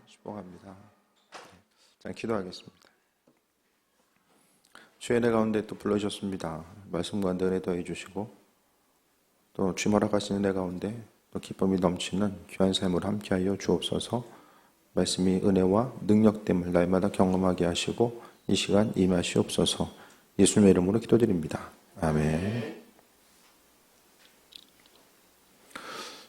축복합니다. 자, 기도하겠습니다. 주의 은혜 가운데 또 불러주셨습니다. 말씀과 은혜 더해 주시고 또 주님 허락하시는 은혜 가운데 또 기쁨이 넘치는 귀한 삶을 함께하여 주옵소서. 말씀이 은혜와 능력됨을 날마다 경험하게 하시고 이 시간 임하시옵소서. 예수님의 이름으로 기도드립니다. 아멘.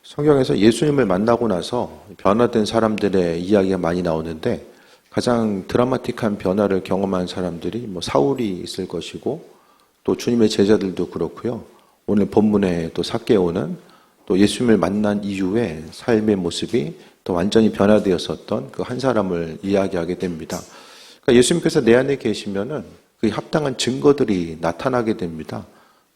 성경에서 예수님을 만나고 나서 변화된 사람들의 이야기가 많이 나오는데 가장 드라마틱한 변화를 경험한 사람들이 사울이 있을 것이고 또 주님의 제자들도 그렇고요. 오늘 본문에 또 삭개오는 또 예수님을 만난 이후에 삶의 모습이 또 완전히 변화되었었던 그 한 사람을 이야기하게 됩니다. 그러니까 예수님께서 내 안에 계시면은 그 합당한 증거들이 나타나게 됩니다.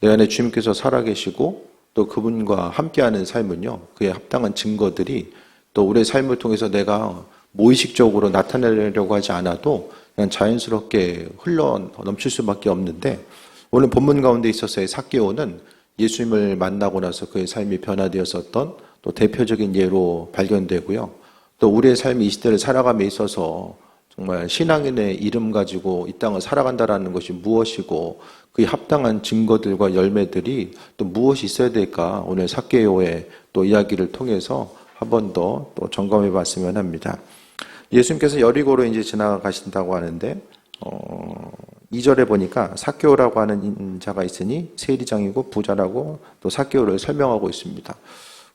내 안에 주님께서 살아계시고 또 그분과 함께하는 삶은요, 그의 합당한 증거들이 또 우리의 삶을 통해서 내가 무의식적으로 나타내려고 하지 않아도 그냥 자연스럽게 흘러 넘칠 수밖에 없는데 오늘 본문 가운데 있어서의 삭개오는 예수님을 만나고 나서 그의 삶이 변화되었었던 또 대표적인 예로 발견되고요. 또 우리의 삶이 이 시대를 살아감에 있어서 정말 신앙인의 이름 가지고 이 땅을 살아간다라는 것이 무엇이고 그의 합당한 증거들과 열매들이 또 무엇이 있어야 될까 오늘 삭개오의 또 이야기를 통해서 한 번 더 또 점검해 봤으면 합니다. 예수님께서 여리고로 이제 지나가신다고 하는데 2절에 보니까 삭개오라고 하는 자가 있으니 세리장이고 부자라고 또 삭개오를 설명하고 있습니다.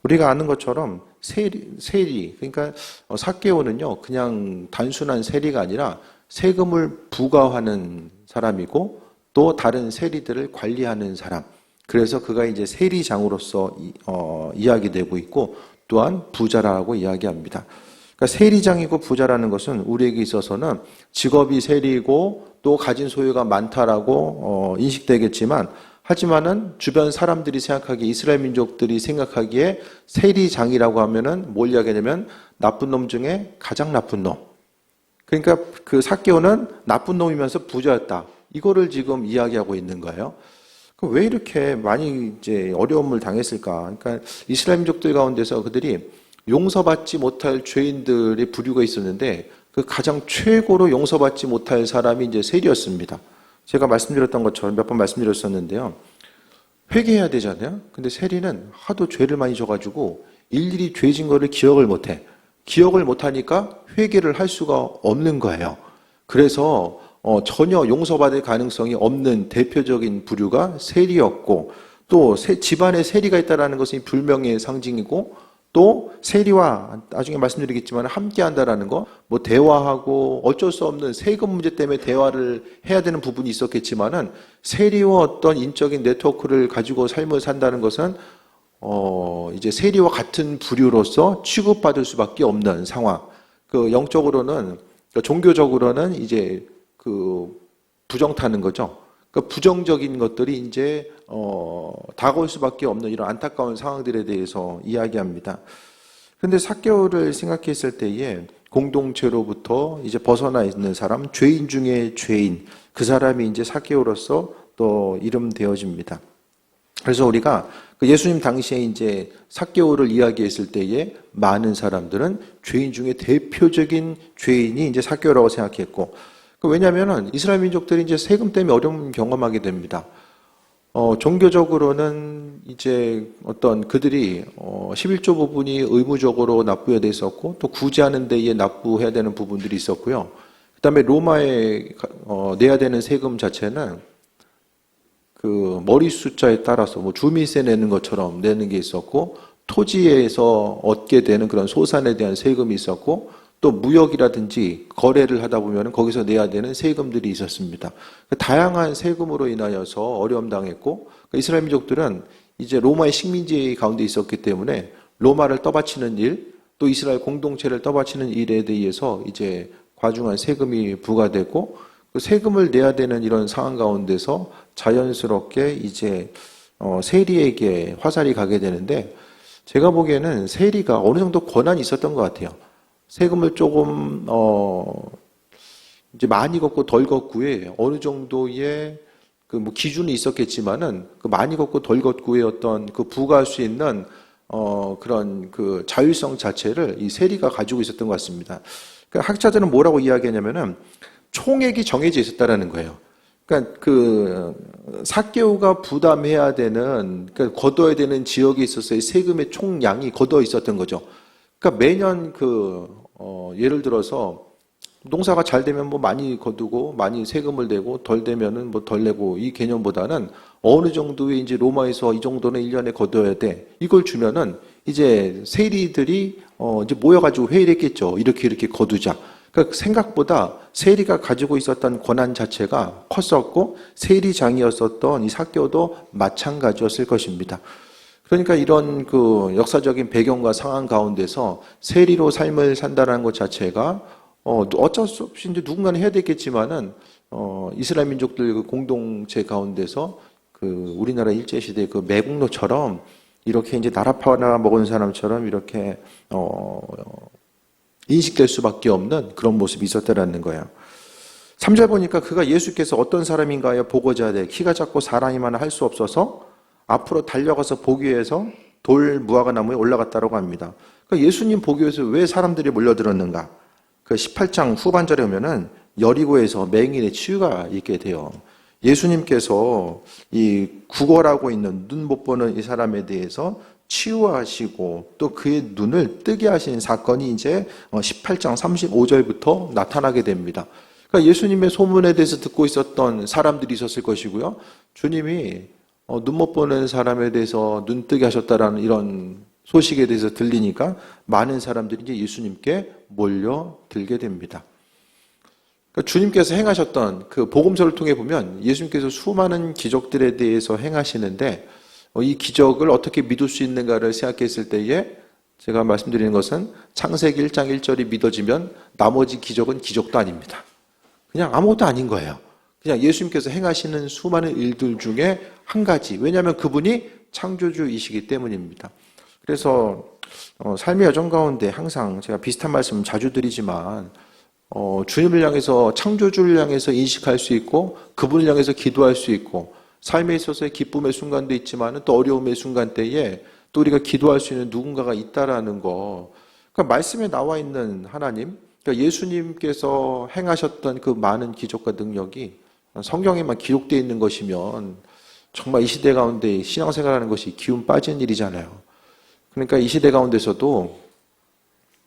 우리가 아는 것처럼 세리 그러니까 삭개오는요 그냥 단순한 세리가 아니라 세금을 부과하는 사람이고 또 다른 세리들을 관리하는 사람. 그래서 그가 이제 세리장으로서 이야기되고 있고 또한 부자라고 이야기합니다. 그러니까 세리장이고 부자라는 것은 우리에게 있어서는 직업이 세리고 또 가진 소유가 많다라고 인식되겠지만 하지만은 주변 사람들이 생각하기에 이스라엘 민족들이 생각하기에 세리장이라고 하면은 뭘 이야기하냐면 나쁜 놈 중에 가장 나쁜 놈. 그러니까 그 삭개오는 나쁜 놈이면서 부자였다. 이거를 지금 이야기하고 있는 거예요. 그럼 왜 이렇게 많이 이제 어려움을 당했을까? 그러니까 이스라엘 민족들 가운데서 그들이 용서받지 못할 죄인들의 부류가 있었는데 그 가장 최고로 용서받지 못할 사람이 이제 세리였습니다. 제가 말씀드렸던 것처럼 몇 번 말씀드렸었는데요. 회개해야 되잖아요. 근데 세리는 하도 죄를 많이 져가지고 일일이 죄 진 거를 기억을 못해. 기억을 못하니까 회개를 할 수가 없는 거예요. 그래서 전혀 용서받을 가능성이 없는 대표적인 부류가 세리였고 또 집안에 세리가 있다는 것은 불명예의 상징이고 또 세리와 나중에 말씀드리겠지만 함께한다라는 거, 대화하고 어쩔 수 없는 세금 문제 때문에 대화를 해야 되는 부분이 있었겠지만은 세리와 어떤 인적인 네트워크를 가지고 삶을 산다는 것은 이제 세리와 같은 부류로서 취급받을 수밖에 없는 상황. 그 영적으로는 종교적으로는 이제 그 부정타는 거죠. 그 부정적인 것들이 이제 다가올 수밖에 없는 이런 안타까운 상황들에 대해서 이야기합니다. 그런데 삭개오를 생각했을 때에 공동체로부터 이제 벗어나 있는 사람, 죄인 중에 죄인, 그 사람이 이제 삭개오로서 또 이름되어집니다. 그래서 우리가 그 예수님 당시에 이제 삭개오를 이야기했을 때에 많은 사람들은 죄인 중에 대표적인 죄인이 이제 삭개오라고 생각했고, 왜냐하면은 이스라엘 민족들이 이제 세금 때문에 어려움을 경험하게 됩니다. 종교적으로는 이제 어떤 그들이 11조 부분이 의무적으로 납부해야 돼 있었고 또 구제하는 데에 납부해야 되는 부분들이 있었고요. 그다음에 로마에 내야 되는 세금 자체는 그 머리 숫자에 따라서 주민세 내는 것처럼 내는 게 있었고 토지에서 얻게 되는 그런 소산에 대한 세금이 있었고 또 무역이라든지 거래를 하다 보면 거기서 내야 되는 세금들이 있었습니다. 다양한 세금으로 인하여서 어려움 당했고 이스라엘 민족들은 이제 로마의 식민지 가운데 있었기 때문에 로마를 떠받치는 일, 또 이스라엘 공동체를 떠받치는 일에 대해서 이제 과중한 세금이 부과되고 그 세금을 내야 되는 이런 상황 가운데서 자연스럽게 이제 세리에게 화살이 가게 되는데 제가 보기에는 세리가 어느 정도 권한이 있었던 것 같아요. 세금을 조금 이제 많이 걷고 덜 걷고에 어느 정도의 그 기준이 있었겠지만은 그 많이 걷고 덜 걷고의 어떤 그 부과할 수 있는 그런 그 자율성 자체를 이 세리가 가지고 있었던 것 같습니다. 그러니까 학자들은 뭐라고 이야기하냐면은 총액이 정해져 있었다라는 거예요. 그러니까 그 삭개오가 부담해야 되는, 그러니까 거둬야 되는 지역에 있어서의 세금의 총량이 거둬 있었던 거죠. 그러니까 매년 예를 들어서 농사가 잘 되면 뭐 많이 거두고 많이 세금을 내고 덜 되면은 뭐 덜 내고, 이 개념보다는 어느 정도의 이제 로마에서 이 정도는 1년에 거둬야 돼, 이걸 주면은 이제 세리들이 이제 모여가지고 회의를 했겠죠. 이렇게 거두자. 그러니까 생각보다 세리가 가지고 있었던 권한 자체가 컸었고, 세리장이었었던 이 삭개오도 마찬가지였을 것입니다. 그러니까 이런 그 역사적인 배경과 상황 가운데서 세리로 삶을 산다라는 것 자체가 어쩔 수 없이 이제 누군가는 해야 되겠지만은 이스라엘 민족들 그 공동체 가운데서 그 우리나라 일제 시대 그 매국노처럼 이렇게 이제 나라 팔아 먹은 사람처럼 이렇게 인식될 수밖에 없는 그런 모습이 있었다라는 거예요. 3절 보니까 그가 예수께서 어떤 사람인가요? 보고자 하되 키가 작고 사람이만 할 수 없어서 앞으로 달려가서 보기 위해서 돌 무화과 나무에 올라갔다라고 합니다. 그러니까 예수님 보기 위해서 왜 사람들이 몰려들었는가? 그 18장 후반절에 오면은 여리고에서 맹인의 치유가 있게 돼요. 예수님께서 이 구걸하고 있는 눈 못 보는 이 사람에 대해서 치유하시고 또 그의 눈을 뜨게 하신 사건이 이제 18장 35절부터 나타나게 됩니다. 그러니까 예수님의 소문에 대해서 듣고 있었던 사람들이 있었을 것이고요. 주님이 눈 못 보는 사람에 대해서 눈 뜨게 하셨다라는 이런 소식에 대해서 들리니까 많은 사람들이 이제 예수님께 몰려들게 됩니다. 그러니까 주님께서 행하셨던 그 복음서를 통해 보면 예수님께서 수많은 기적들에 대해서 행하시는데 이 기적을 어떻게 믿을 수 있는가를 생각했을 때에 제가 말씀드리는 것은 창세기 1장 1절이 믿어지면 나머지 기적은 기적도 아닙니다. 그냥 아무것도 아닌 거예요. 그냥 예수님께서 행하시는 수많은 일들 중에 한 가지. 왜냐하면 그분이 창조주이시기 때문입니다. 그래서 삶의 여정 가운데 항상 제가 비슷한 말씀 자주 드리지만 주님을 향해서, 창조주를 향해서 인식할 수 있고 그분을 향해서 기도할 수 있고, 삶에 있어서의 기쁨의 순간도 있지만 또 어려움의 순간 때에 또 우리가 기도할 수 있는 누군가가 있다라는 거. 그러니까 말씀에 나와 있는 하나님, 그러니까 예수님께서 행하셨던 그 많은 기적과 능력이 성경에만 기록되어 있는 것이면 정말 이 시대 가운데 신앙생활하는 것이 기운 빠진 일이잖아요. 그러니까 이 시대 가운데서도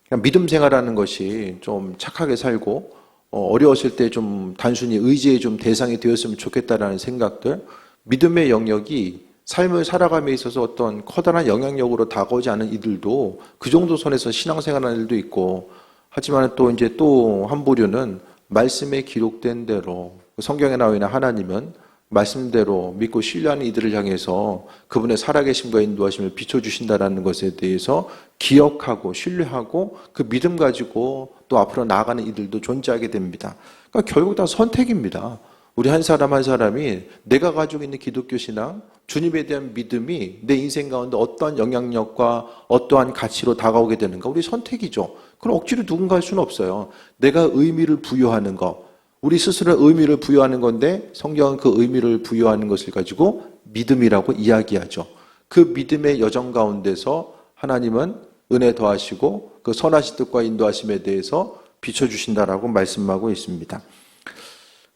그냥 믿음 생활하는 것이 좀 착하게 살고 어려웠을 때 좀 단순히 의지의 좀 대상이 되었으면 좋겠다라는 생각들, 믿음의 영역이 삶을 살아감에 있어서 어떤 커다란 영향력으로 다가오지 않은 이들도 그 정도 선에서 신앙생활하는 일도 있고, 하지만 또 이제 또 한 부류는 말씀에 기록된 대로 성경에 나와 있는 하나님은 말씀대로 믿고 신뢰하는 이들을 향해서 그분의 살아계심과 인도하심을 비춰주신다라는 것에 대해서 기억하고 신뢰하고 그 믿음 가지고 또 앞으로 나아가는 이들도 존재하게 됩니다. 그러니까 결국 다 선택입니다. 우리 한 사람 한 사람이 내가 가지고 있는 기독교 신앙, 주님에 대한 믿음이 내 인생 가운데 어떠한 영향력과 어떠한 가치로 다가오게 되는가, 우리 선택이죠. 그럼 억지로 누군가 할 수는 없어요. 내가 의미를 부여하는 것, 우리 스스로 의미를 부여하는 건데 성경은 그 의미를 부여하는 것을 가지고 믿음이라고 이야기하죠. 그 믿음의 여정 가운데서 하나님은 은혜 더하시고 그 선하신 뜻과 인도하심에 대해서 비춰주신다라고 말씀하고 있습니다.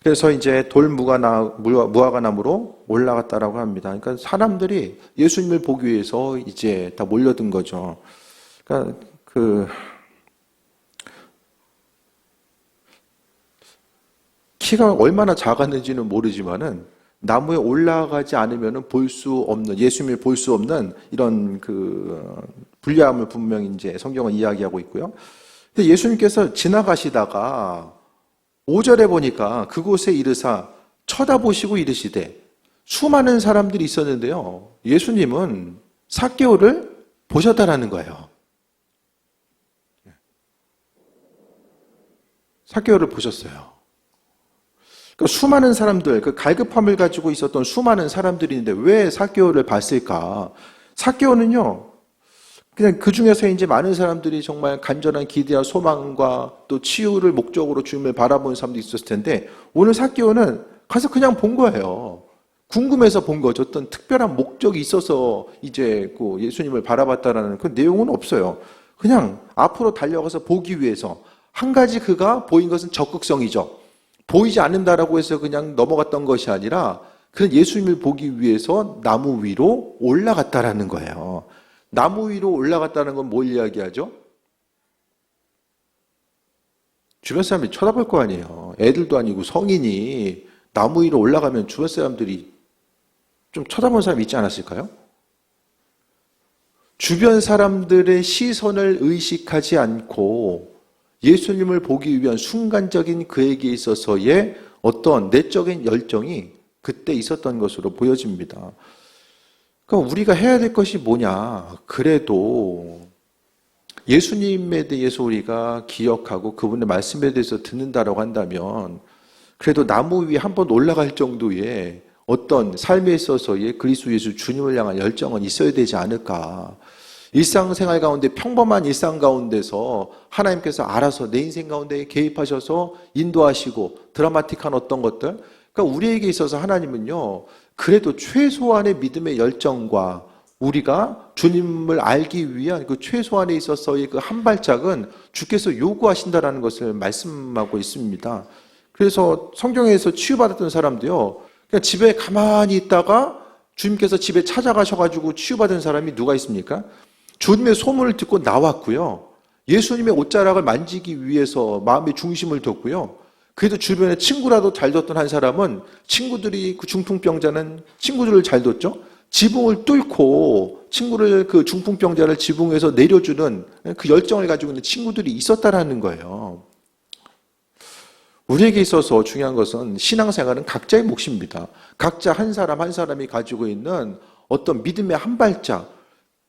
그래서 이제 돌 무화과 나무로 올라갔다라고 합니다. 그러니까 사람들이 예수님을 보기 위해서 이제 다 몰려든 거죠. 그러니까 키가 얼마나 작았는지는 모르지만은 나무에 올라가지 않으면은 볼 수 없는, 예수님을 볼 수 없는 이런 불리함을 분명히 이제 성경은 이야기하고 있고요. 근데 예수님께서 지나가시다가 5절에 보니까 그곳에 이르사 쳐다보시고 이르시되, 수많은 사람들이 있었는데요. 예수님은 삭개오를 보셨다라는 거예요. 삭개오를 보셨어요. 그러니까 수많은 사람들, 그 갈급함을 가지고 있었던 수많은 사람들인데 왜 삭개오를 봤을까? 삭개오는요, 그냥 그 중에서 이제 많은 사람들이 정말 간절한 기대와 소망과 또 치유를 목적으로 주님을 바라보는 사람도 있었을 텐데, 오늘 삭개오는 가서 그냥 본 거예요. 궁금해서 본 거죠. 어떤 특별한 목적이 있어서 이제 그 예수님을 바라봤다라는 그 내용은 없어요. 그냥 앞으로 달려가서 보기 위해서. 한 가지 그가 보인 것은 적극성이죠. 보이지 않는다라고 해서 그냥 넘어갔던 것이 아니라 그는 예수님을 보기 위해서 나무 위로 올라갔다라는 거예요. 나무 위로 올라갔다는 건 뭘 이야기하죠? 주변 사람들이 쳐다볼 거 아니에요. 애들도 아니고 성인이 나무 위로 올라가면 주변 사람들이 좀 쳐다보는 사람이 있지 않았을까요? 주변 사람들의 시선을 의식하지 않고 예수님을 보기 위한 순간적인 그에게 있어서의 어떤 내적인 열정이 그때 있었던 것으로 보여집니다. 그러니까 우리가 해야 될 것이 뭐냐? 그래도 예수님에 대해서 우리가 기억하고 그분의 말씀에 대해서 듣는다라고 한다면 그래도 나무 위에 한번 올라갈 정도의 어떤 삶에 있어서의 그리스도 예수 주님을 향한 열정은 있어야 되지 않을까. 일상생활 가운데 평범한 일상 가운데서 하나님께서 알아서 내 인생 가운데 개입하셔서 인도하시고 드라마틱한 어떤 것들, 그러니까 우리에게 있어서 하나님은요, 그래도 최소한의 믿음의 열정과 우리가 주님을 알기 위한 그 최소한에 있어서의 그 한 발짝은 주께서 요구하신다라는 것을 말씀하고 있습니다. 그래서 성경에서 치유받았던 사람도요, 그냥 집에 가만히 있다가 주님께서 집에 찾아가셔가지고 치유받은 사람이 누가 있습니까? 주님의 소문을 듣고 나왔고요. 예수님의 옷자락을 만지기 위해서 마음의 중심을 뒀고요. 그래도 주변에 친구라도 잘 뒀던 한 사람은 친구들이 그 중풍병자는 친구들을 잘 뒀죠. 지붕을 뚫고 친구를 그 중풍병자를 지붕에서 내려주는 그 열정을 가지고 있는 친구들이 있었다라는 거예요. 우리에게 있어서 중요한 것은 신앙생활은 각자의 몫입니다. 각자 한 사람 한 사람이 가지고 있는 어떤 믿음의 한 발짝,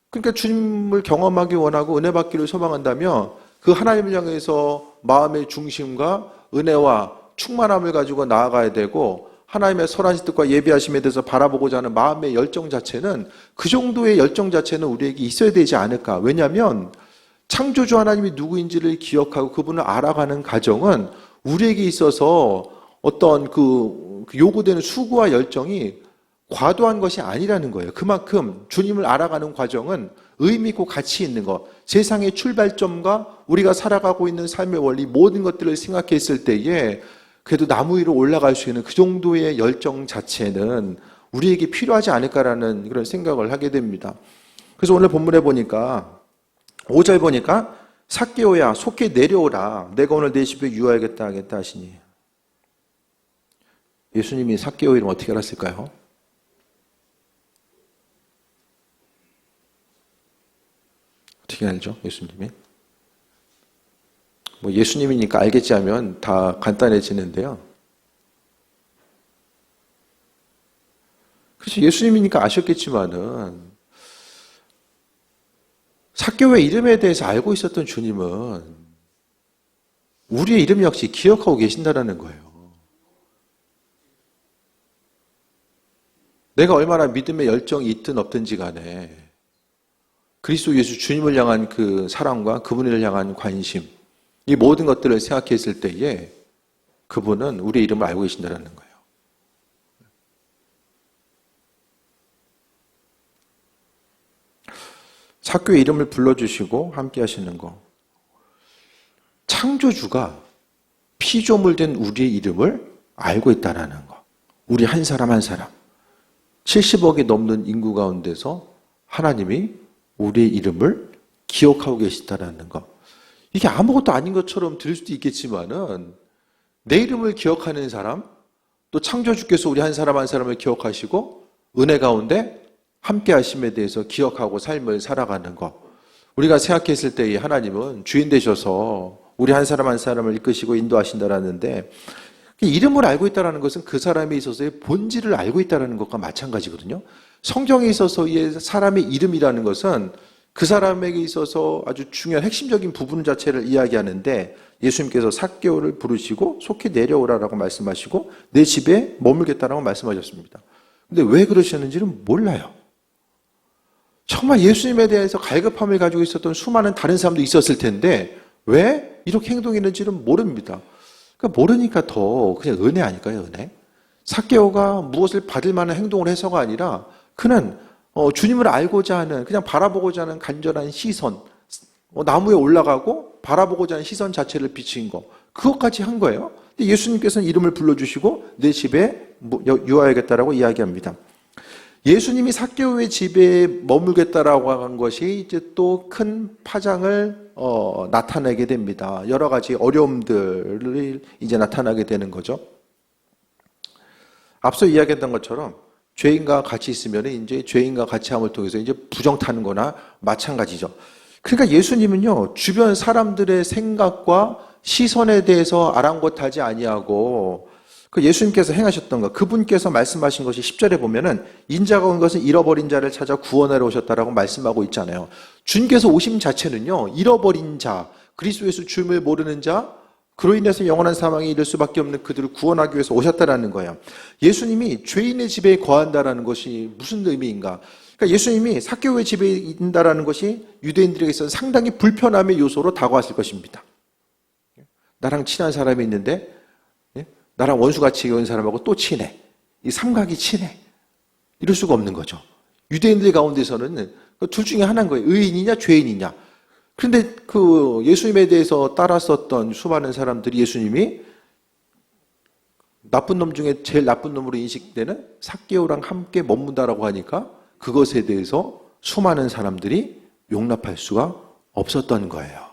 그러니까 주님을 경험하기 원하고 은혜 받기를 소망한다면 그 하나님을 향해서 마음의 중심과 은혜와 충만함을 가지고 나아가야 되고 하나님의 선하신 뜻과 예비하심에 대해서 바라보고자 하는 마음의 열정 자체는 그 정도의 열정 자체는 우리에게 있어야 되지 않을까. 왜냐하면 창조주 하나님이 누구인지를 기억하고 그분을 알아가는 과정은 우리에게 있어서 어떤 그 요구되는 수고와 열정이 과도한 것이 아니라는 거예요. 그만큼 주님을 알아가는 과정은 의미 있고 가치 있는 것, 세상의 출발점과 우리가 살아가고 있는 삶의 원리 모든 것들을 생각했을 때에 그래도 나무 위로 올라갈 수 있는 그 정도의 열정 자체는 우리에게 필요하지 않을까라는 그런 생각을 하게 됩니다. 그래서 오늘 본문에 보니까 5절 보니까 삭개오야 속히 내려오라 내가 오늘 내 집에 유하겠다 하겠다 하시니 예수님이 삭개오 이름 어떻게 알았을까요? 어떻게 알죠? 예수님이? 뭐 예수님이니까 알겠지 하면 다 간단해지는데요. 그래서 예수님이니까 아셨겠지만은 삭개오의 이름에 대해서 알고 있었던 주님은 우리의 이름 역시 기억하고 계신다라는 거예요. 내가 얼마나 믿음의 열정이 있든 없든지 간에 그리스도 예수 주님을 향한 그 사랑과 그분을 향한 관심, 이 모든 것들을 생각했을 때에 그분은 우리의 이름을 알고 계신다는 거예요. 삭개오의 이름을 불러주시고 함께 하시는 거. 창조주가 피조물 된 우리의 이름을 알고 있다는 거. 우리 한 사람 한 사람. 70억이 넘는 인구 가운데서 하나님이 우리의 이름을 기억하고 계시다는 것. 이게 아무것도 아닌 것처럼 들릴 수도 있겠지만은 내 이름을 기억하는 사람, 또 창조주께서 우리 한 사람 한 사람을 기억하시고 은혜 가운데 함께 하심에 대해서 기억하고 삶을 살아가는 것. 우리가 생각했을 때에 하나님은 주인 되셔서 우리 한 사람 한 사람을 이끄시고 인도하신다라는데 이름을 알고 있다는 것은 그 사람에 있어서의 본질을 알고 있다는 것과 마찬가지거든요. 성경에 있어서의 사람의 이름이라는 것은 그 사람에게 있어서 아주 중요한 핵심적인 부분 자체를 이야기하는데 예수님께서 삭개오를 부르시고 속히 내려오라라고 말씀하시고 내 집에 머물겠다라고 말씀하셨습니다. 근데 왜 그러셨는지는 몰라요. 정말 예수님에 대해서 갈급함을 가지고 있었던 수많은 다른 사람도 있었을 텐데 왜 이렇게 행동했는지는 모릅니다. 그러니까 모르니까 더 그냥 은혜 아닐까요? 은혜? 삭개오가 무엇을 받을 만한 행동을 해서가 아니라 그는 주님을 알고자 하는, 그냥 바라보고자 하는 간절한 시선, 나무에 올라가고 바라보고자 하는 시선 자체를 비친 거, 그것까지 한 거예요. 근데 예수님께서는 이름을 불러주시고 내 집에 유하야겠다라고 이야기합니다. 예수님이 삭개오의 집에 머물겠다라고 한 것이 이제 또 큰 파장을 나타내게 됩니다. 여러 가지 어려움들이 이제 나타나게 되는 거죠. 앞서 이야기했던 것처럼 죄인과 같이 있으면 이제 죄인과 같이 함을 통해서 이제 부정 타는 거나 마찬가지죠. 그러니까 예수님은요, 주변 사람들의 생각과 시선에 대해서 아랑곳하지 아니하고 그 예수님께서 행하셨던 것, 그분께서 말씀하신 것이 10절에 보면은 인자가 온 것은 잃어버린 자를 찾아 구원하러 오셨다라고 말씀하고 있잖아요. 주님께서 오심 자체는요, 잃어버린 자, 그리스도 예수 주님을 모르는 자, 그로 인해서 영원한 사망에 이를 수밖에 없는 그들을 구원하기 위해서 오셨다라는 거예요. 예수님이 죄인의 집에 거한다라는 것이 무슨 의미인가? 그러니까 예수님이 삭개오의 집에 있다라는 것이 유대인들에게 있어서 상당히 불편함의 요소로 다가왔을 것입니다. 나랑 친한 사람이 있는데 나랑 원수같이 온 사람하고 또 친해. 이 삼각이 친해. 이럴 수가 없는 거죠. 유대인들 가운데서는 둘 중에 하나인 거예요. 의인이냐 죄인이냐. 그런데 그 예수님에 대해서 따랐었던 수많은 사람들이 예수님이 나쁜 놈 중에 제일 나쁜 놈으로 인식되는 삭개오랑 함께 머문다라고 하니까 그것에 대해서 수많은 사람들이 용납할 수가 없었던 거예요.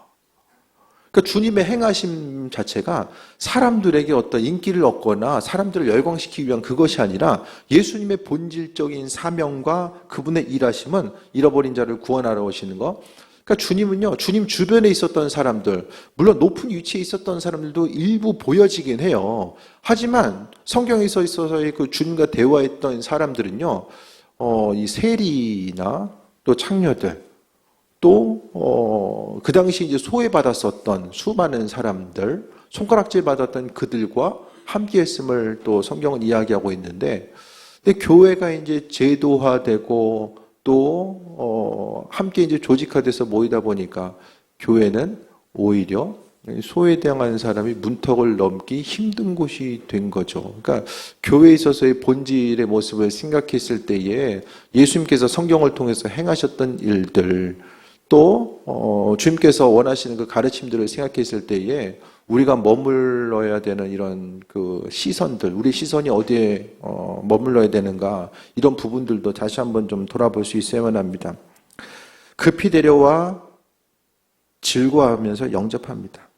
그러니까 주님의 행하심 자체가 사람들에게 어떤 인기를 얻거나 사람들을 열광시키기 위한 그것이 아니라 예수님의 본질적인 사명과 그분의 일하심은 잃어버린 자를 구원하러 오시는 거. 그러니까 주님은요, 주님 주변에 있었던 사람들, 물론 높은 위치에 있었던 사람들도 일부 보여지긴 해요. 하지만 성경에 있어서의 그 주님과 대화했던 사람들은요, 이 세리나 또 창녀들, 또, 그 당시 이제 소외받았었던 수많은 사람들, 손가락질 받았던 그들과 함께 했음을 또 성경은 이야기하고 있는데, 근데 교회가 이제 제도화되고 또, 함께 이제 조직화돼서 모이다 보니까 교회는 오히려 소외당한 사람이 문턱을 넘기 힘든 곳이 된 거죠. 그러니까 교회에 있어서의 본질의 모습을 생각했을 때에 예수님께서 성경을 통해서 행하셨던 일들, 또 주님께서 원하시는 그 가르침들을 생각했을 때에 우리가 머물러야 되는 이런 그 시선들, 우리 시선이 어디에 머물러야 되는가, 이런 부분들도 다시 한번 좀 돌아볼 수 있어야만 합니다. 급히 데려와 질구하면서 영접합니다.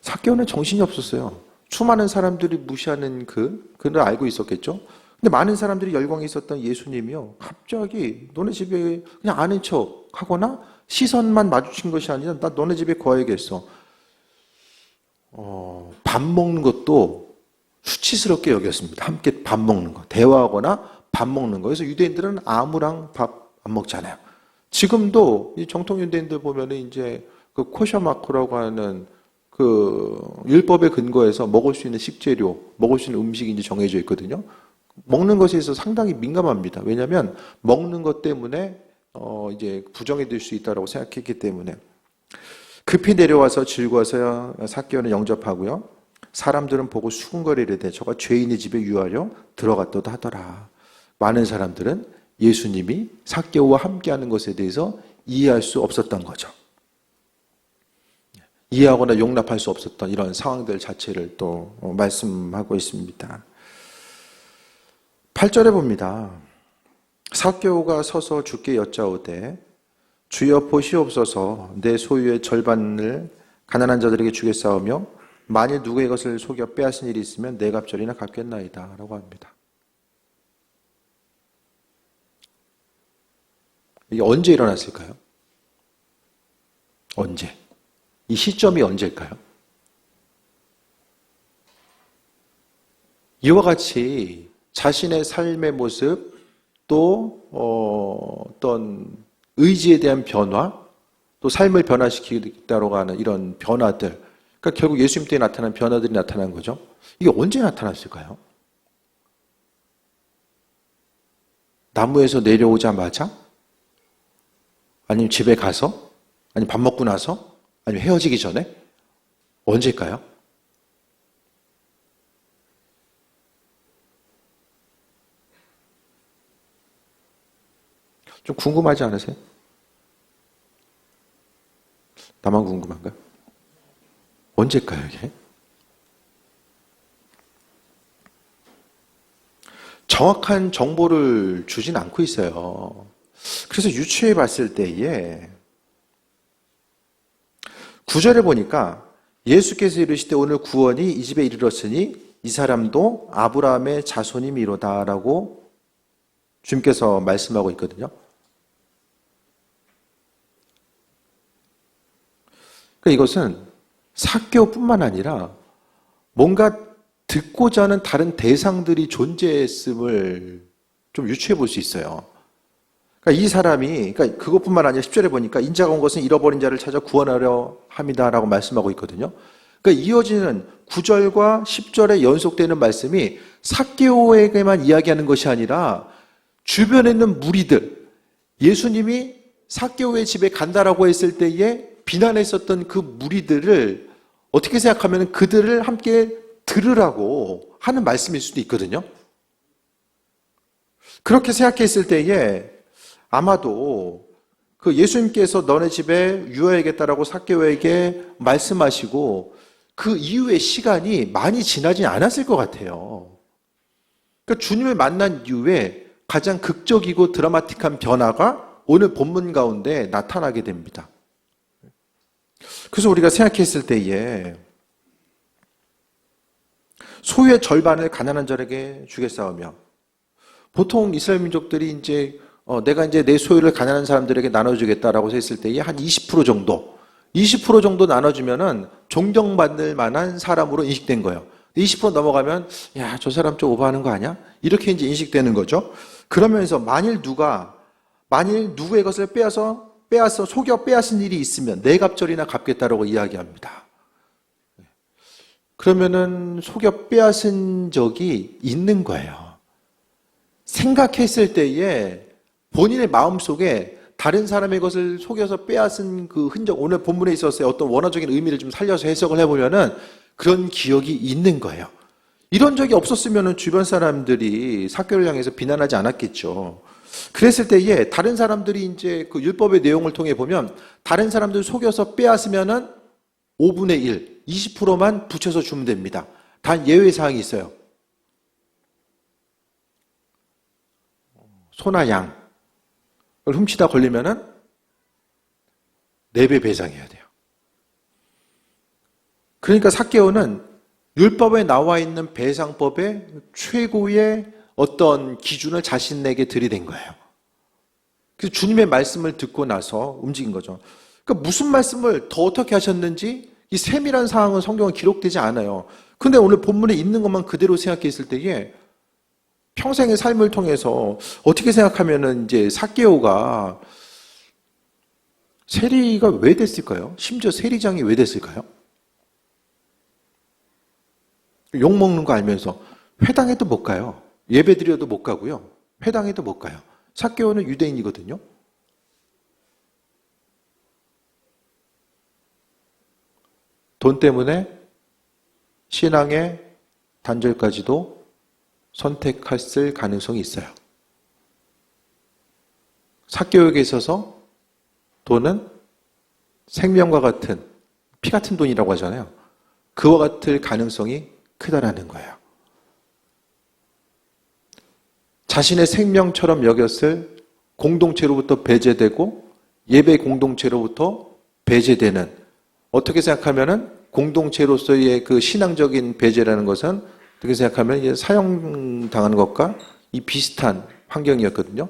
삭개오는 정신이 없었어요. 수많은 사람들이 무시하는 그를 알고 있었겠죠. 근데 많은 사람들이 열광이 있었던 예수님이요, 갑자기 너네 집에 그냥 아는 척 하거나 시선만 마주친 것이 아니라 나 너네 집에 거해야겠어. 밥 먹는 것도 수치스럽게 여겼습니다. 함께 밥 먹는 거, 대화하거나 밥 먹는 거. 그래서 유대인들은 아무랑 밥 안 먹잖아요. 지금도 이 정통 유대인들 보면은 이제 그 코샤마코라고 하는 그 율법에 근거해서 먹을 수 있는 식재료, 먹을 수 있는 음식이 이제 정해져 있거든요. 먹는 것에 있어서 상당히 민감합니다. 왜냐하면 먹는 것 때문에 이제 부정이 될 수 있다고 생각했기 때문에. 급히 내려와서 즐거워서 삭개오는 영접하고요. 사람들은 보고 수군거리려되 저가 죄인의 집에 유하려 들어갔다도 하더라. 많은 사람들은 예수님이 삭개오와 함께하는 것에 대해서 이해할 수 없었던 거죠. 이해하거나 용납할 수 없었던 이런 상황들 자체를 또 말씀하고 있습니다. 8절에 봅니다. 삭개오가 서서 주께 여짜오되 주여 보시옵소서, 내 소유의 절반을 가난한 자들에게 주겠사오며 만일 누구의 것을 속여 빼앗은 일이 있으면 네 갑절이나 갚겠나이다 라고 합니다. 이게 언제 일어났을까요? 언제? 이 시점이 언제일까요? 이와 같이 자신의 삶의 모습, 또 어떤 의지에 대한 변화, 또 삶을 변화시키겠다고 하는 이런 변화들, 그러니까 결국 예수님 때 나타난 변화들이 나타난 거죠. 이게 언제 나타났을까요? 나무에서 내려오자마자? 아니면 집에 가서? 아니면 밥 먹고 나서? 아니면 헤어지기 전에? 언제일까요? 좀 궁금하지 않으세요? 나만 궁금한가요? 언제일까요, 이게? 정확한 정보를 주진 않고 있어요. 그래서 유추해 봤을 때에 9절에 보니까 예수께서 이르시되 오늘 구원이 이 집에 이르렀으니 이 사람도 아브라함의 자손이미로다라고 주님께서 말씀하고 있거든요. 그러니까 이것은 삭개오뿐만 아니라 뭔가 듣고자 하는 다른 대상들이 존재했음을 좀 유추해 볼 수 있어요. 그러니까 이 사람이, 그러니까 그것뿐만 아니라 10절에 보니까 인자가 온 것은 잃어버린 자를 찾아 구원하려 합니다라고 말씀하고 있거든요. 그러니까 이어지는 9절과 10절에 연속되는 말씀이 삭개오에게만 이야기하는 것이 아니라 주변에 있는 무리들, 예수님이 삭개오의 집에 간다라고 했을 때에 비난했었던 그 무리들을 어떻게 생각하면 그들을 함께 들으라고 하는 말씀일 수도 있거든요. 그렇게 생각했을 때에 아마도 그 예수님께서 너네 집에 유어야겠다라고 삭개오에게 말씀하시고 그 이후의 시간이 많이 지나지 않았을 것 같아요. 그러니까 주님을 만난 이후에 가장 극적이고 드라마틱한 변화가 오늘 본문 가운데 나타나게 됩니다. 그래서 우리가 생각했을 때에 소유의 절반을 가난한 자에게 주겠사오며 보통 이스라엘 민족들이 이제 내가 이제 내 소유를 가난한 사람들에게 나눠주겠다라고 했을 때에 한 20% 정도 나눠주면은 존경받을 만한 사람으로 인식된 거예요. 20% 넘어가면 야, 저 사람 좀 오버하는 거 아니야? 이렇게 이제 인식되는 거죠. 그러면서 만일 누구의 것을 빼앗아 속여 빼앗은 일이 있으면 네 갑절이나 갚겠다라고 이야기합니다. 그러면은 속여 빼앗은 적이 있는 거예요. 생각했을 때에 본인의 마음속에 다른 사람의 것을 속여서 빼앗은 그 흔적, 오늘 본문에 있었어요. 어떤 원어적인 의미를 좀 살려서 해석을 해보면은 그런 기억이 있는 거예요. 이런 적이 없었으면은 주변 사람들이 삭개오를 향해서 비난하지 않았겠죠. 그랬을 때에 다른 사람들이 이제 그 율법의 내용을 통해 보면 다른 사람들 속여서 빼앗으면은 5분의 1, 20%만 붙여서 주면 됩니다. 단 예외 사항이 있어요. 소나 양을 훔치다 걸리면은 4배 배상해야 돼요. 그러니까 삭개오는 율법에 나와 있는 배상법의 최고의 어떤 기준을 자신에게 들이댄 거예요. 그래서 주님의 말씀을 듣고 나서 움직인 거죠. 그러니까 무슨 말씀을 더 어떻게 하셨는지 이 세밀한 사항은 성경에 기록되지 않아요. 근데 오늘 본문에 있는 것만 그대로 생각했을 때에 평생의 삶을 통해서 어떻게 생각하면은 이제 삭개오가 세리가 왜 됐을까요? 심지어 세리장이 왜 됐을까요? 욕 먹는 거 알면서 회당에도 못 가요. 예배 드려도 못 가고요. 회당에도 못 가요. 삭개오는 유대인이거든요. 돈 때문에 신앙의 단절까지도 선택했을 가능성이 있어요. 삭개오에게 있어서 돈은 생명과 같은, 피 같은 돈이라고 하잖아요. 그와 같을 가능성이 크다라는 거예요. 자신의 생명처럼 여겼을 공동체로부터 배제되고 예배 공동체로부터 배제되는, 어떻게 생각하면은 공동체로서의 그 신앙적인 배제라는 것은 어떻게 생각하면 이제 사형당하는 것과 이 비슷한 환경이었거든요.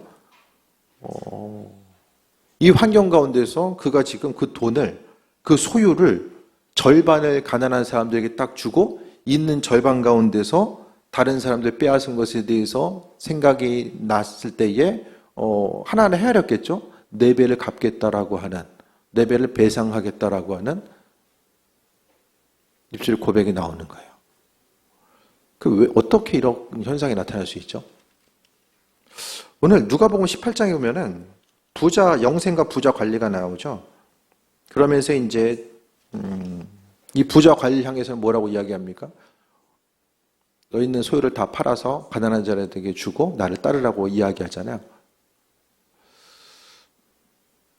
이 환경 가운데서 그가 지금 그 돈을, 그 소유를 절반을 가난한 사람들에게 딱 주고 있는 절반 가운데서 다른 사람들 빼앗은 것에 대해서 생각이 났을 때에 하나하나 헤아렸겠죠. 4배를 갚겠다라고 하는, 4배를 배상하겠다라고 하는 입술 고백이 나오는 거예요. 왜 어떻게 이런 현상이 나타날 수 있죠? 오늘 누가복음 18장에 보면은 부자 영생과 부자 관리가 나오죠. 그러면서 이제 이 부자 관리를 향해서는 뭐라고 이야기합니까? 너 있는 소유를 다 팔아서 가난한 자들에게 주고 나를 따르라고 이야기하잖아요.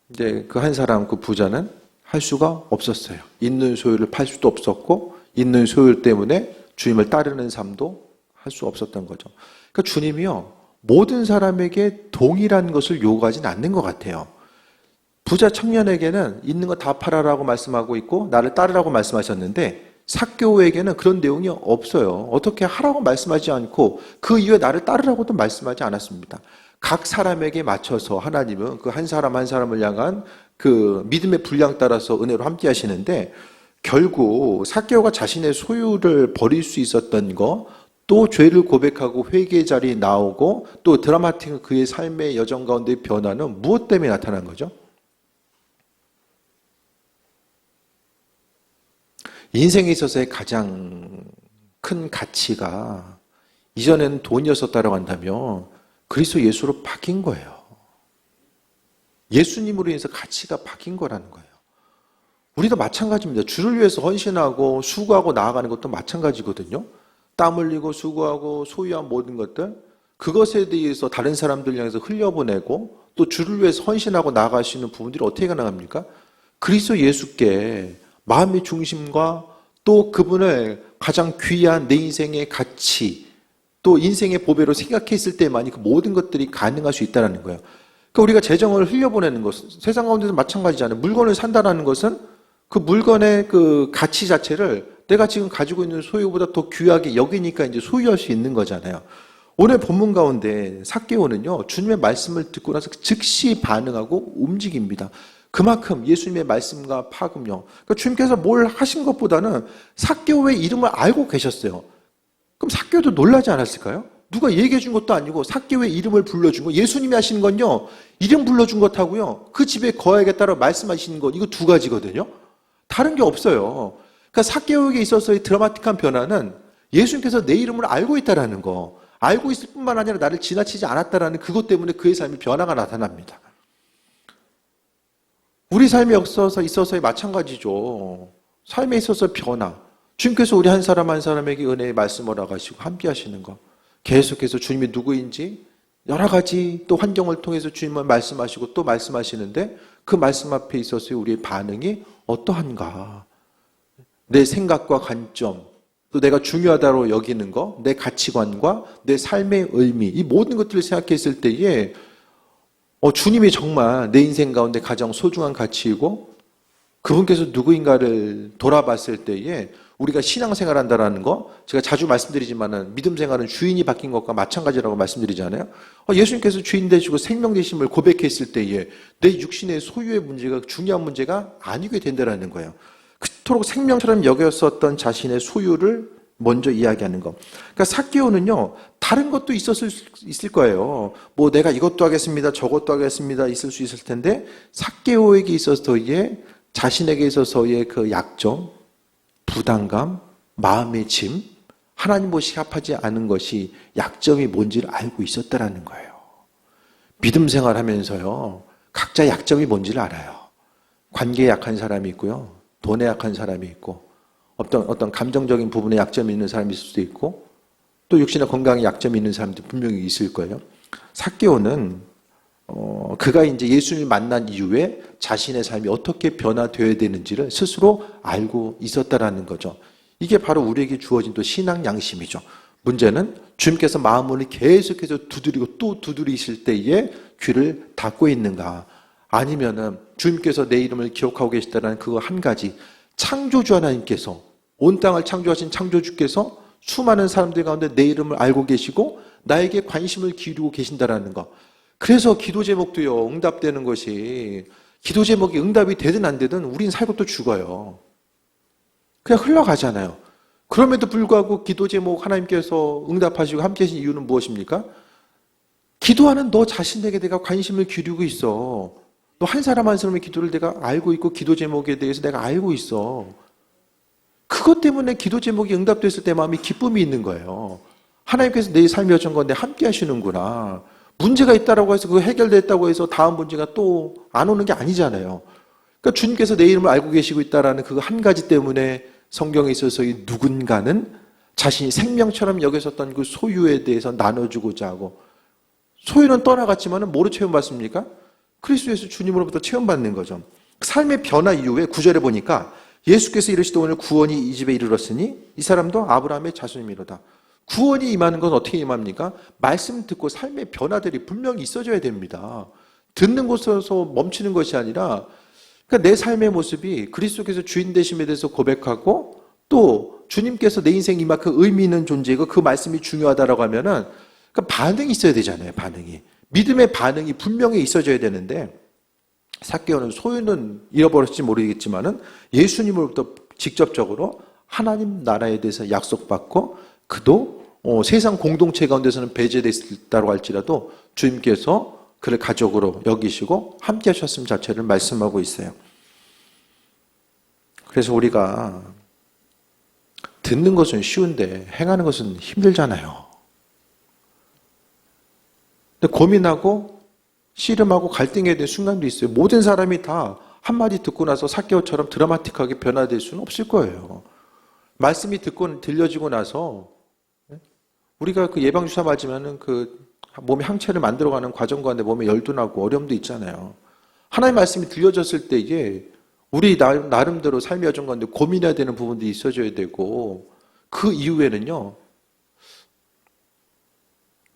이제 그 한 사람, 그 부자는 할 수가 없었어요. 있는 소유를 팔 수도 없었고, 있는 소유 때문에 주님을 따르는 삶도 할 수 없었던 거죠. 그러니까 주님이요, 모든 사람에게 동일한 것을 요구하진 않는 것 같아요. 부자 청년에게는 있는 거 다 팔아라고 말씀하고 있고, 나를 따르라고 말씀하셨는데, 삭개오에게는 그런 내용이 없어요. 어떻게 하라고 말씀하지 않고, 그 이후에 나를 따르라고도 말씀하지 않았습니다. 각 사람에게 맞춰서 하나님은 그 한 사람 한 사람을 향한 그 믿음의 분량 따라서 은혜로 함께 하시는데, 결국 삭개오가 자신의 소유를 버릴 수 있었던 거, 또 죄를 고백하고 회개의 자리에 나오고, 또 드라마틱한 그의 삶의 여정 가운데 변화는 무엇 때문에 나타난 거죠? 인생에 있어서의 가장 큰 가치가 이전에는 돈이었었다고 한다면 그리스도 예수로 바뀐 거예요. 예수님으로 인해서 가치가 바뀐 거라는 거예요. 우리도 마찬가지입니다. 주를 위해서 헌신하고 수고하고 나아가는 것도 마찬가지거든요. 땀 흘리고 수고하고 소유한 모든 것들, 그것에 대해서 다른 사람들 향해서 흘려보내고 또 주를 위해서 헌신하고 나아가시는 부분들이 어떻게 가능합니까? 그리스도 예수께 마음의 중심과 또 그분을 가장 귀한 내 인생의 가치, 또 인생의 보배로 생각했을 때만이 그 모든 것들이 가능할 수 있다는 거예요. 그러니까 우리가 재정을 흘려보내는 것, 세상 가운데도 마찬가지잖아요. 물건을 산다는 것은 그 물건의 그 가치 자체를 내가 지금 가지고 있는 소유보다 더 귀하게 여기니까 이제 소유할 수 있는 거잖아요. 오늘 본문 가운데 삭개오는요, 주님의 말씀을 듣고 나서 즉시 반응하고 움직입니다. 그만큼 예수님의 말씀과 파급력, 그러니까 주님께서 뭘 하신 것보다는 삭개오의 이름을 알고 계셨어요. 그럼 삭개오도 놀라지 않았을까요? 누가 얘기해 준 것도 아니고 삭개오의 이름을 불러준 거, 예수님이 하시는 건요, 이름 불러준 것하고요, 그 집에 거하겠다라고 말씀하시는 것, 이거 두 가지거든요. 다른 게 없어요. 그러니까 삭개오에게 있어서의 드라마틱한 변화는 예수님께서 내 이름을 알고 있다라는 거, 알고 있을 뿐만 아니라 나를 지나치지 않았다라는 그것 때문에 그의 삶의 변화가 나타납니다. 우리 삶에 있어서의 마찬가지죠. 삶에 있어서 변화. 주님께서 우리 한 사람 한 사람에게 은혜의 말씀을 하시고 함께 하시는 것. 계속해서 주님이 누구인지 여러 가지 또 환경을 통해서 주님을 말씀하시고 또 말씀하시는데 그 말씀 앞에 있어서의 우리의 반응이 어떠한가. 내 생각과 관점, 또 내가 중요하다고 여기는 것, 내 가치관과 내 삶의 의미, 이 모든 것들을 생각했을 때에 주님이 정말 내 인생 가운데 가장 소중한 가치이고 그분께서 누구인가를 돌아봤을 때에 우리가 신앙생활 한다는 거, 제가 자주 말씀드리지만 믿음 생활은 주인이 바뀐 것과 마찬가지라고 말씀드리잖아요. 예수님께서 주인 되시고 생명 되심을 고백했을 때에 내 육신의 소유의 문제가 중요한 문제가 아니게 된다는 거예요. 그토록 생명처럼 여겼었던 자신의 소유를 먼저 이야기하는 것. 그러니까 삭개오는요, 다른 것도 있을 거예요. 뭐 내가 이것도 하겠습니다, 저것도 하겠습니다, 있을 수 있을 텐데, 삭개오에게 있어서의, 자신에게 있어서의 그 약점, 부담감, 마음의 짐, 하나님 보시기에 합하지 않은 것이 약점이 뭔지를 알고 있었다라는 거예요. 믿음 생활하면서요, 각자 약점이 뭔지를 알아요. 관계에 약한 사람이 있고요, 돈에 약한 사람이 있고, 어떤 감정적인 부분에 약점이 있는 사람이 있을 수도 있고, 또 육신의 건강에 약점이 있는 사람도 분명히 있을 거예요. 삭개오는 그가 이제 예수님을 만난 이후에 자신의 삶이 어떻게 변화되어야 되는지를 스스로 알고 있었다라는 거죠. 이게 바로 우리에게 주어진 또 신앙 양심이죠. 문제는 주님께서 마음을 계속해서 두드리고 또 두드리실 때에 귀를 닫고 있는가, 아니면은 주님께서 내 이름을 기억하고 계시다는 그거 한 가지, 창조주 하나님께서, 온 땅을 창조하신 창조주께서 수많은 사람들 가운데 내 이름을 알고 계시고 나에게 관심을 기울이고 계신다라는 것. 그래서 기도 제목도요, 응답되는 것이, 기도 제목이 응답이 되든 안 되든 우린 살고 또 죽어요. 그냥 흘러가잖아요. 그럼에도 불구하고 기도 제목 하나님께서 응답하시고 함께 하신 이유는 무엇입니까? 기도하는 너 자신에게 내가 관심을 기울이고 있어. 너 한 사람 한 사람의 기도를 내가 알고 있고 기도 제목에 대해서 내가 알고 있어. 그것 때문에 기도 제목이 응답됐을 때 마음이 기쁨이 있는 거예요. 하나님께서 내 삶의 여정 가운데 함께 하시는구나. 문제가 있다라고 해서 그거 해결됐다고 해서 다음 문제가 또 안 오는 게 아니잖아요. 그러니까 주님께서 내 이름을 알고 계시고 있다라는 그거 한 가지 때문에 성경에 있어서 이 누군가는 자신이 생명처럼 여겼었던 그 소유에 대해서 나눠주고자 하고, 소유는 떠나갔지만 뭐로 채움받습니까? 그리스도에서 주님으로부터 체험받는 거죠. 삶의 변화 이후에 9절에 보니까 예수께서 이르시되 오늘 구원이 이 집에 이르렀으니 이 사람도 아브라함의 자손이미로다. 구원이 임하는 건 어떻게 임합니까? 말씀 듣고 삶의 변화들이 분명히 있어져야 됩니다. 듣는 곳에서 멈추는 것이 아니라 그러니까 내 삶의 모습이 그리스도께서 주인 되심에 대해서 고백하고 또 주님께서 내 인생 이만큼 의미 있는 존재이고 그 말씀이 중요하다라고 하면은 그러니까 반응이 있어야 되잖아요. 반응이. 믿음의 반응이 분명히 있어져야 되는데 삭개오는 소유는 잃어버렸을지 모르겠지만은 예수님으로부터 직접적으로 하나님 나라에 대해서 약속받고 그도 세상 공동체 가운데서는 배제됐다고 할지라도 주님께서 그를 가족으로 여기시고 함께 하셨음 자체를 말씀하고 있어요. 그래서 우리가 듣는 것은 쉬운데 행하는 것은 힘들잖아요. 근데 고민하고 씨름하고 갈등해야 되는 순간도 있어요. 모든 사람이 다 한마디 듣고 나서 삭개오처럼 드라마틱하게 변화될 수는 없을 거예요. 말씀이 듣고 들려지고 나서 우리가 그 예방주사 맞으면은 그 몸에 항체를 만들어가는 과정 가운데 몸에 열도 나고 어려움도 있잖아요. 하나님의 말씀이 들려졌을 때 이게 우리 나름대로 삶의 여정 가운데 고민해야 되는 부분들이 있어져야 되고 그 이후에는요.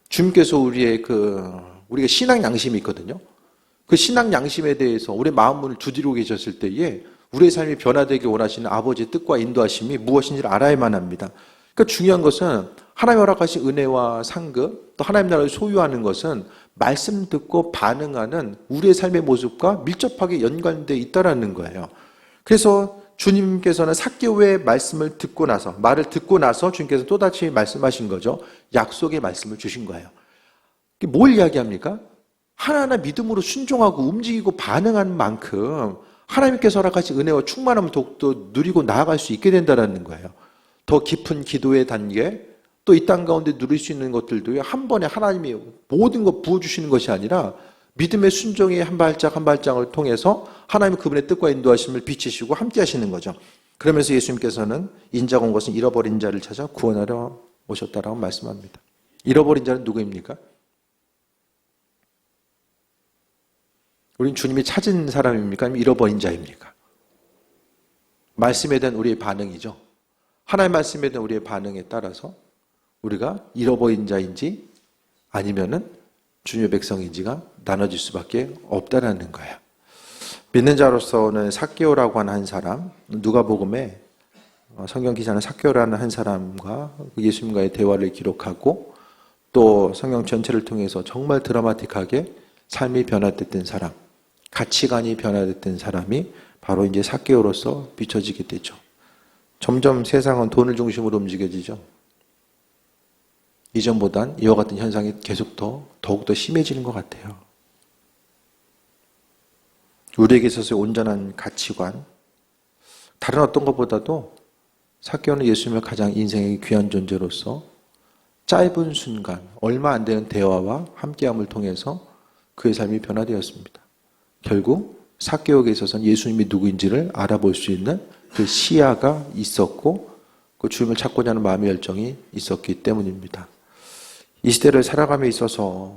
주님께서 우리가 신앙 양심이 있거든요. 그 신앙 양심에 대해서 우리의 마음문을 두드리고 계셨을 때에 우리의 삶이 변화되기 원하시는 아버지의 뜻과 인도하심이 무엇인지를 알아야만 합니다. 그러니까 중요한 것은 하나님 허락하신 은혜와 상급, 또 하나님 나라를 소유하는 것은 말씀 듣고 반응하는 우리의 삶의 모습과 밀접하게 연관되어 있다는 거예요. 그래서 주님께서는 삭개오의 말씀을 듣고 나서, 말을 듣고 나서 주님께서 또다시 말씀하신 거죠. 약속의 말씀을 주신 거예요. 뭘 이야기합니까? 하나하나 믿음으로 순종하고 움직이고 반응하는 만큼 하나님께서 허락하신 은혜와 충만함을 더욱더 누리고 나아갈 수 있게 된다는 거예요. 더 깊은 기도의 단계, 또 이 땅 가운데 누릴 수 있는 것들도 한 번에 하나님이 모든 것 부어주시는 것이 아니라 믿음의 순종의 한 발짝 한 발짝을 통해서 하나님의 그분의 뜻과 인도하심을 비치시고 함께 하시는 거죠. 그러면서 예수님께서는 인자가 온 것은 잃어버린 자를 찾아 구원하러 오셨다라고 말씀합니다. 잃어버린 자는 누구입니까? 우린 주님이 찾은 사람입니까? 아니면 잃어버린 자입니까? 말씀에 대한 우리의 반응이죠. 하나님의 말씀에 대한 우리의 반응에 따라서 우리가 잃어버린 자인지 아니면은 주님의 백성인지가 나눠질 수밖에 없다라는 거예요. 믿는 자로서는 삭개오라고 하는 한 사람, 누가복음에 성경 기자는 삭개오라는 한 사람과 예수님과의 대화를 기록하고 또 성경 전체를 통해서 정말 드라마틱하게 삶이 변화됐던 사람, 가치관이 변화됐던 사람이 바로 이제 삭개오로서 비춰지게 되죠. 점점 세상은 돈을 중심으로 움직여지죠. 이전보단 이와 같은 현상이 계속 더욱더 심해지는 것 같아요. 우리에게 있어서의 온전한 가치관, 다른 어떤 것보다도 삭개오는 예수님을 가장 인생의 귀한 존재로서 짧은 순간, 얼마 안 되는 대화와 함께함을 통해서 그의 삶이 변화되었습니다. 결국 삭개오에게 있어서는 예수님이 누구인지를 알아볼 수 있는 그 시야가 있었고 그 주님을 찾고자 하는 마음의 열정이 있었기 때문입니다. 이 시대를 살아감에 있어서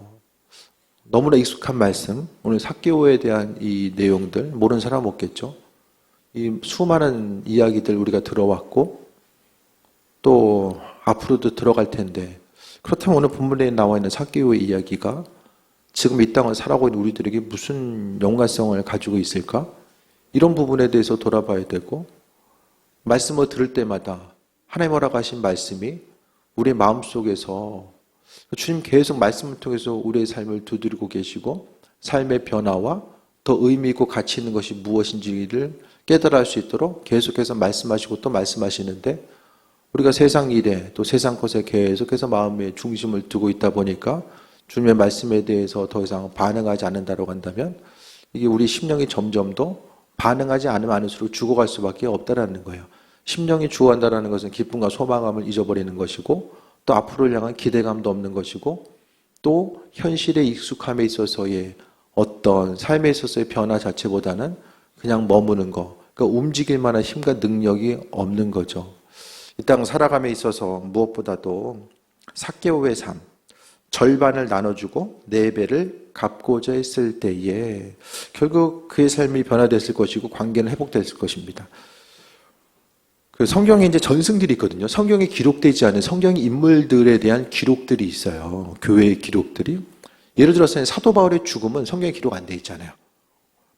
너무나 익숙한 말씀, 오늘 삭개오에 대한 이 내용들 모르는 사람 없겠죠. 이 수많은 이야기들 우리가 들어왔고 또 앞으로도 들어갈 텐데 그렇다면 오늘 본문에 나와 있는 삭개오의 이야기가 지금 이 땅을 살아가고 있는 우리들에게 무슨 연관성을 가지고 있을까? 이런 부분에 대해서 돌아봐야 되고 말씀을 들을 때마다 하나님 허락하신 말씀이 우리의 마음속에서 주님 계속 말씀을 통해서 우리의 삶을 두드리고 계시고 삶의 변화와 더 의미 있고 가치 있는 것이 무엇인지를 깨달아 할 수 있도록 계속해서 말씀하시고 또 말씀하시는데 우리가 세상 일에 또 세상 것에 계속해서 마음의 중심을 두고 있다 보니까 주님의 말씀에 대해서 더 이상 반응하지 않는다고 한다면 이게 우리 심령이 점점 더 반응하지 않으면 않을수록 죽어갈 수밖에 없다라는 거예요. 심령이 죽어간다는 것은 기쁨과 소망감을 잊어버리는 것이고 또 앞으로를 향한 기대감도 없는 것이고 또 현실의 익숙함에 있어서의 어떤 삶에 있어서의 변화 자체보다는 그냥 머무는 거, 그러니까 움직일 만한 힘과 능력이 없는 거죠. 이 땅 살아감에 있어서 무엇보다도 삭개오의 삶, 절반을 나눠주고 4배를 갚고자 했을 때에 결국 그의 삶이 변화됐을 것이고 관계는 회복됐을 것입니다. 그 성경에 이제 전승들이 있거든요. 성경에 기록되지 않은 성경 인물들에 대한 기록들이 있어요. 교회의 기록들이. 예를 들어서 사도 바울의 죽음은 성경에 기록 안 돼 있잖아요.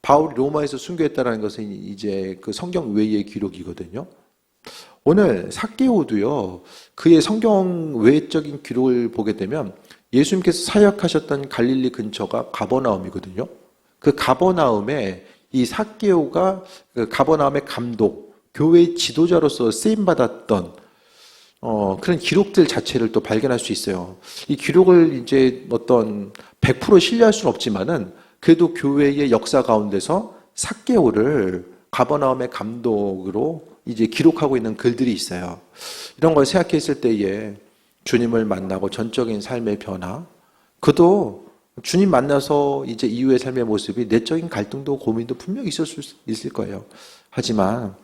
바울이 로마에서 순교했다는 것은 이제 그 성경 외의 기록이거든요. 오늘 삭개오도요, 그의 성경 외적인 기록을 보게 되면 예수님께서 사역하셨던 갈릴리 근처가 가버나움이거든요. 그 가버나움에 이 삭개오가 그 가버나움의 감독, 교회의 지도자로서 쓰임받았던 그런 기록들 자체를 또 발견할 수 있어요. 이 기록을 이제 어떤 100% 신뢰할 수는 없지만은 그래도 교회의 역사 가운데서 삭개오를 가버나움의 감독으로 이제 기록하고 있는 글들이 있어요. 이런 걸 생각했을 때에 주님을 만나고 전적인 삶의 변화, 그도 주님 만나서 이제 이후의 삶의 모습이 내적인 갈등도 고민도 분명히 있을 거예요. 하지만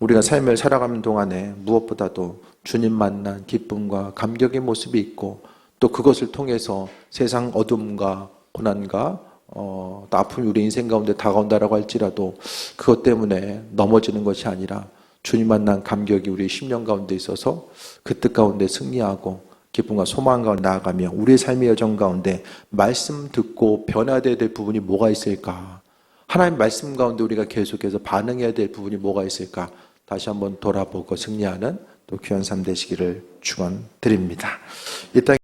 우리가 삶을 살아가는 동안에 무엇보다도 주님 만난 기쁨과 감격의 모습이 있고 또 그것을 통해서 세상 어둠과 고난과 또 아픔이 우리 인생 가운데 다가온다라고 할지라도 그것 때문에 넘어지는 것이 아니라 주님 만난 감격이 우리 심령 가운데 있어서 그 뜻 가운데 승리하고 기쁨과 소망 가운데 나아가며 우리의 삶의 여정 가운데 말씀 듣고 변화되어야 될 부분이 뭐가 있을까? 하나님 말씀 가운데 우리가 계속해서 반응해야 될 부분이 뭐가 있을까? 다시 한번 돌아보고 승리하는 또 귀한 삶 되시기를 축원드립니다. 이 땅